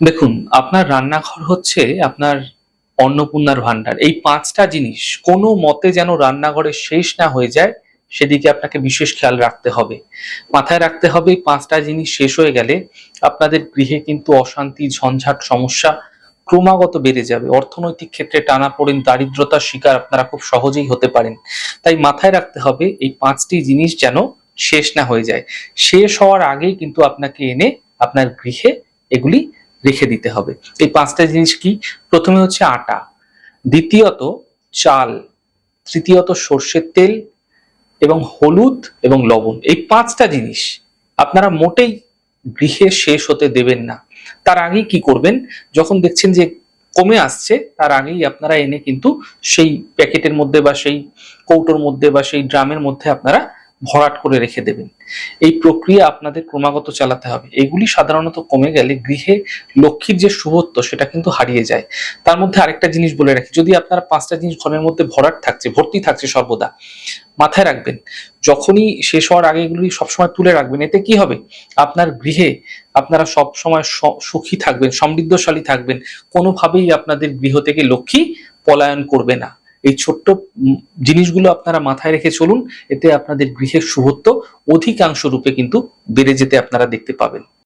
দেখুন, আপনার রান্নাঘর হচ্ছে আপনার অন্নপূর্ণার ভান্ডার। এই ৫ টা জিনিস কোনো মতে যেন রান্নাঘরে শেষ না হয়ে যায়, সেদিকে আপনাকে বিশেষ খেয়াল রাখতে হবে। মাথায় রাখতে হবে এই ৫ টা জিনিস শেষ হয়ে গেলে আপনাদের গৃহে কিন্তু অশান্তি, ঝঞ্ঝাট, সমস্যা ক্রমাগত বেড়ে যাবে। অর্থনৈতিক ক্ষেত্রে টানাপোড়েন, দারিদ্রতার শিকার আপনারা খুব সহজেই হতে পারেন। তাই মাথায় রাখতে হবে এই ৫ টি জিনিস যেন শেষ না হয়ে যায়। শেষ হওয়ার আগেই কিন্তু আপনাকে এনে আপনার গৃহে এগুলি রেখে দিতে হবে। এই ৫ টা জিনিস কি? প্রথমে হচ্ছে আটা, দ্বিতীয়ত চাল, তৃতীয়ত সর্ষের তেল এবং হলুদ এবং লবণ। এই ৫ টা জিনিস আপনারা মোটেই গৃহে শেষ হতে দেবেন না। তার আগেই কি করবেন? যখন দেখছেন যে কমে আসছে, তার আগেই আপনারা এনে কিন্তু সেই প্যাকেটের মধ্যে বা সেই কৌটোর মধ্যে বা সেই ড্রামের মধ্যে আপনারা ভরাট করে রেখে দেবেন। এই প্রক্রিয়া আপনাদের ক্রমাগত চালাতে হবে। এগুলি সাধারণত কমে গেলে গৃহে লক্ষ্মীর যে শুভত্ব সেটা কিন্তু হারিয়ে যায়। তার মধ্যে আরেকটা জিনিস বলে রাখি, যদি আপনারা ৫ টা জিনিস ঘরের মধ্যে ভরাট থাকছে, ভর্তি থাকছে সর্বদা, মাথায় রাখবেন যখনই শেষ হওয়ার আগে এগুলি সবসময় তুলে রাখবেন। এতে কি হবে? আপনার গৃহে আপনারা সবসময় সুখী থাকবেন, সমৃদ্ধশালী থাকবেন। কোনোভাবেই আপনাদের গৃহ থেকে লক্ষ্মী পলায়ন করবে না। এই ছোট্ট জিনিসগুলো আপনারা মাথায় রেখে চলুন। এতে আপনাদের গৃহের শুভত্ব অধিকাংশ রূপে কিন্তু বেড়ে যেতে আপনারা দেখতে পাবেন।